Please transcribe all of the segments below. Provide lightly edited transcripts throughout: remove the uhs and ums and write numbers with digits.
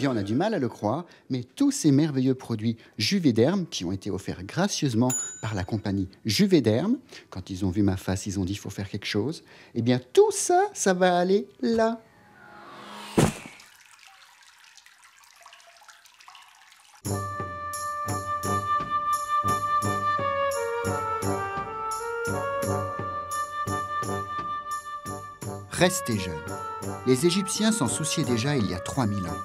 bien, on a du mal à le croire, mais tous ces merveilleux produits Juvederm, qui ont été offerts gracieusement par la compagnie Juvederm, quand ils ont vu ma face, ils ont dit il faut faire quelque chose, eh bien tout ça, ça va aller là. Restez jeunes. Les Égyptiens s'en souciaient déjà il y a 3000 ans.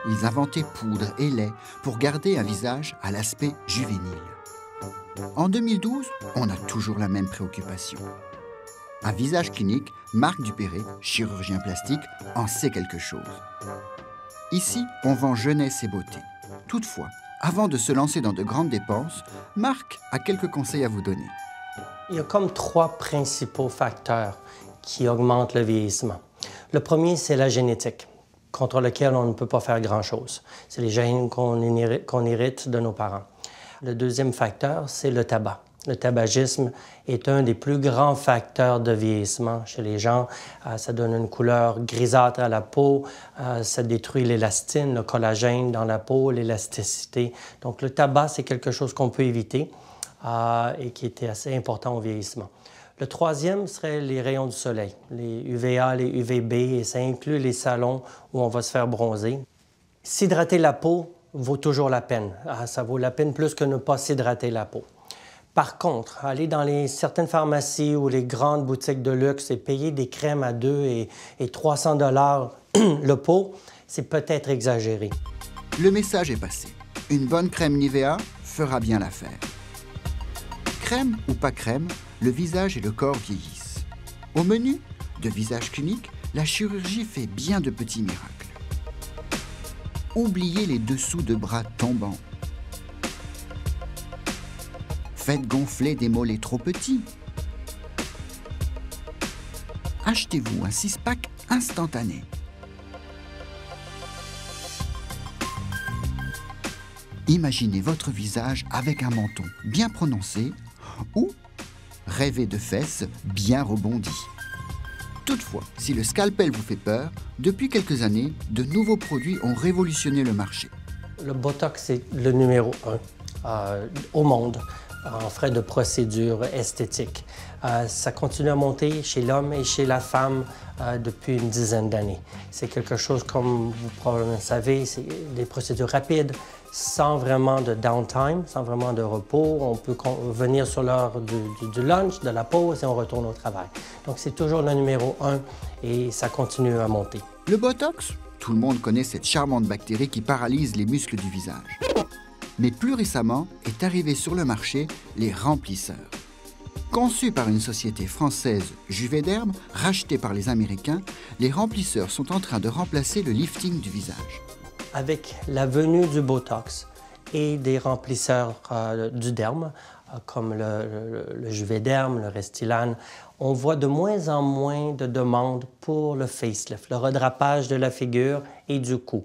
Ils inventaient poudre et lait pour garder un visage à l'aspect juvénile. En 2012, on a toujours la même préoccupation. Un visage clinique, Marc Dupéré, chirurgien plastique, en sait quelque chose. Ici, on vend jeunesse et beauté. Toutefois, avant de se lancer dans de grandes dépenses, Marc a quelques conseils à vous donner. Il y a comme 3 principaux facteurs qui augmentent le vieillissement. Le premier, c'est la génétique, contre lequel on ne peut pas faire grand-chose. C'est les gènes qu'on hérite de nos parents. Le deuxième facteur, c'est le tabac. Le tabagisme est un des plus grands facteurs de vieillissement chez les gens. Ça donne une couleur grisâtre à la peau, ça détruit l'élastine, le collagène dans la peau, l'élasticité. Donc le tabac, c'est quelque chose qu'on peut éviter et qui était assez important au vieillissement. Le troisième serait les rayons du soleil, les UVA, les UVB, et ça inclut les salons où on va se faire bronzer. S'hydrater la peau vaut toujours la peine. Ça vaut la peine plus que ne pas s'hydrater la peau. Par contre, aller dans certaines pharmacies ou les grandes boutiques de luxe et payer des crèmes à 2 et 300 $ le pot, c'est peut-être exagéré. Le message est passé. Une bonne crème Nivea fera bien l'affaire. Crème ou pas crème, le visage et le corps vieillissent. Au menu de visage clinique, la chirurgie fait bien de petits miracles. Oubliez les dessous de bras tombants. Faites gonfler des mollets trop petits. Achetez-vous un 6-pack instantané. Imaginez votre visage avec un menton bien prononcé ou rêvez de fesses bien rebondies. Toutefois, si le scalpel vous fait peur, depuis quelques années, de nouveaux produits ont révolutionné le marché. Le Botox, c'est le numéro 1 au monde en frais de procédure esthétique. Ça continue à monter chez l'homme et chez la femme depuis une dizaine d'années. C'est quelque chose, comme vous probablement le savez, c'est des procédures rapides, sans vraiment de downtime, sans vraiment de repos. On peut venir sur l'heure du lunch, de la pause et on retourne au travail. Donc c'est toujours le numéro 1 et ça continue à monter. Le Botox, tout le monde connaît cette charmante bactérie qui paralyse les muscles du visage. Mais plus récemment est arrivé sur le marché les remplisseurs. Conçus par une société française, Juvederm, rachetés par les Américains, les remplisseurs sont en train de remplacer le lifting du visage. Avec la venue du Botox et des remplisseurs du derme, comme le Juvederm, le Restylane, on voit de moins en moins de demandes pour le facelift, le redrapage de la figure et du cou,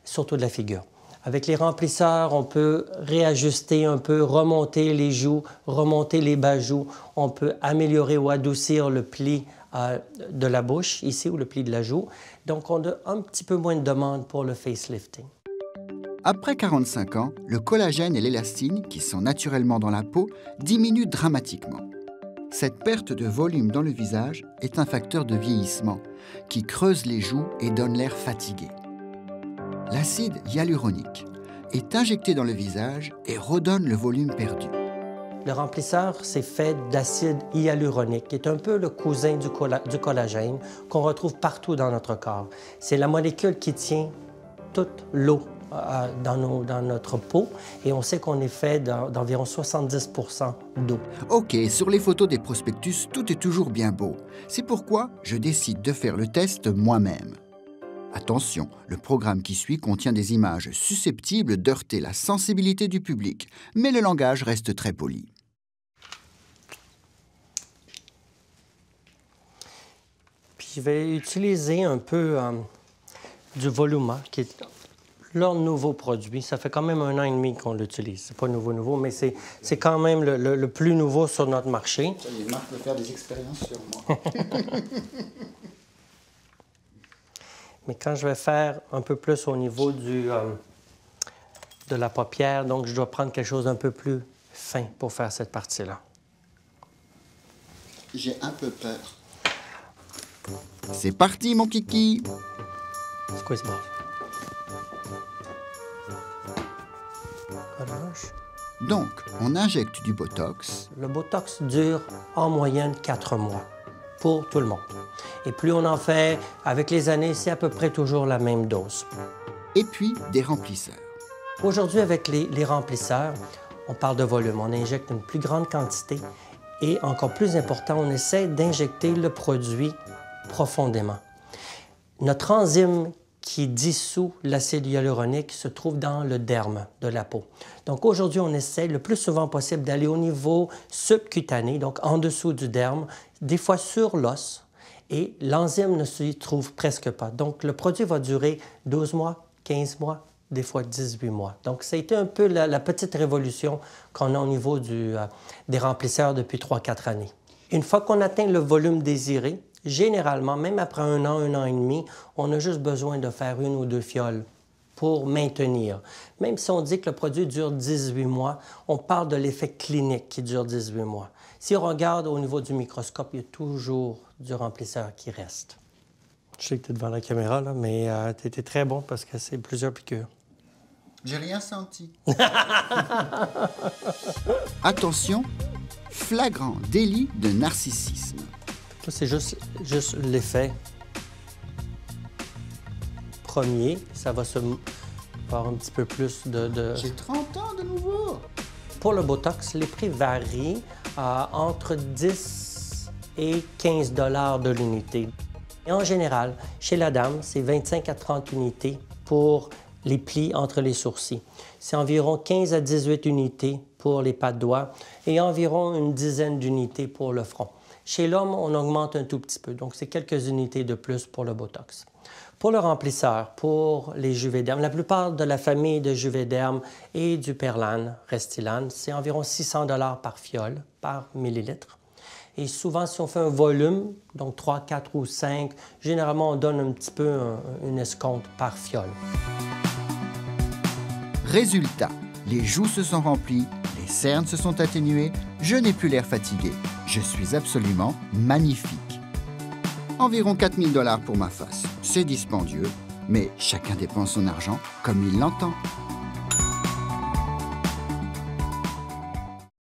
surtout de la figure. Avec les remplisseurs, on peut réajuster un peu, remonter les joues, remonter les bas-joues. On peut améliorer ou adoucir le pli de la bouche, ici, ou le pli de la joue. Donc, on a un petit peu moins de demandes pour le facelifting. Après 45 ans, le collagène et l'élastine, qui sont naturellement dans la peau, diminuent dramatiquement. Cette perte de volume dans le visage est un facteur de vieillissement qui creuse les joues et donne l'air fatigué. L'acide hyaluronique est injecté dans le visage et redonne le volume perdu. Le remplisseur, c'est fait d'acide hyaluronique, qui est un peu le cousin du collagène qu'on retrouve partout dans notre corps. C'est la molécule qui tient toute l'eau dans notre peau et on sait qu'on est fait d'environ 70% d'eau. Ok, sur les photos des prospectus, tout est toujours bien beau. C'est pourquoi je décide de faire le test moi-même. Attention, le programme qui suit contient des images susceptibles d'heurter la sensibilité du public, mais le langage reste très poli. Puis je vais utiliser un peu du Voluma, qui est leur nouveau produit. Ça fait quand même 1 an et demi qu'on l'utilise. C'est pas nouveau, mais c'est quand même le plus nouveau sur notre marché. Ça y est, Marc peut faire des expériences sur moi. Mais quand je vais faire un peu plus au niveau de la paupière, donc je dois prendre quelque chose d'un peu plus fin pour faire cette partie-là. J'ai un peu peur. C'est parti, mon kiki! Squeeze ball. Relâche. Donc, on injecte du Botox. Le Botox dure en moyenne 4 mois pour tout le monde. Et plus on en fait avec les années, c'est à peu près toujours la même dose. Et puis, des remplisseurs. Aujourd'hui, avec les remplisseurs, on parle de volume. On injecte une plus grande quantité et, encore plus important, on essaie d'injecter le produit profondément. Notre enzyme qui dissout l'acide hyaluronique se trouve dans le derme de la peau. Donc aujourd'hui, on essaie le plus souvent possible d'aller au niveau subcutané, donc en dessous du derme, des fois sur l'os, et l'enzyme ne s'y trouve presque pas. Donc le produit va durer 12 mois, 15 mois, des fois 18 mois. Donc ça a été un peu la petite révolution qu'on a au niveau des remplisseurs depuis 3-4 années. Une fois qu'on atteint le volume désiré, généralement, même après un an et demi, on a juste besoin de faire 1 ou 2 fioles pour maintenir. Même si on dit que le produit dure 18 mois, on parle de l'effet clinique qui dure 18 mois. Si on regarde au niveau du microscope, il y a toujours du remplisseur qui reste. Je sais que tu es devant la caméra, là, mais tu étais très bon parce que c'est plusieurs piqûres. J'ai rien senti. Attention, flagrant délit de narcissisme. Ça, c'est juste l'effet premier. Ça va se avoir un petit peu plus de... J'ai 30 ans de nouveau. Pour le Botox, les prix varient entre 10 et 15 $ de l'unité. Et en général, chez la dame, c'est 25 à 30 unités pour les plis entre les sourcils. C'est environ 15 à 18 unités pour les pas de doigts et environ une dizaine d'unités pour le front. Chez l'homme, on augmente un tout petit peu, donc c'est quelques unités de plus pour le Botox. Pour le remplisseur, pour les Juvederm, la plupart de la famille de Juvederm et du Perlane, Restylane, c'est environ 600 $ par fiole, par millilitre. Et souvent, si on fait un volume, donc 3, 4 ou 5, généralement, on donne un petit peu une escompte par fiole. Résultat, les joues se sont remplies, les cernes se sont atténuées, je n'ai plus l'air fatigué. Je suis absolument magnifique. Environ 4 000 $ pour ma face. C'est dispendieux, mais chacun dépense son argent comme il l'entend.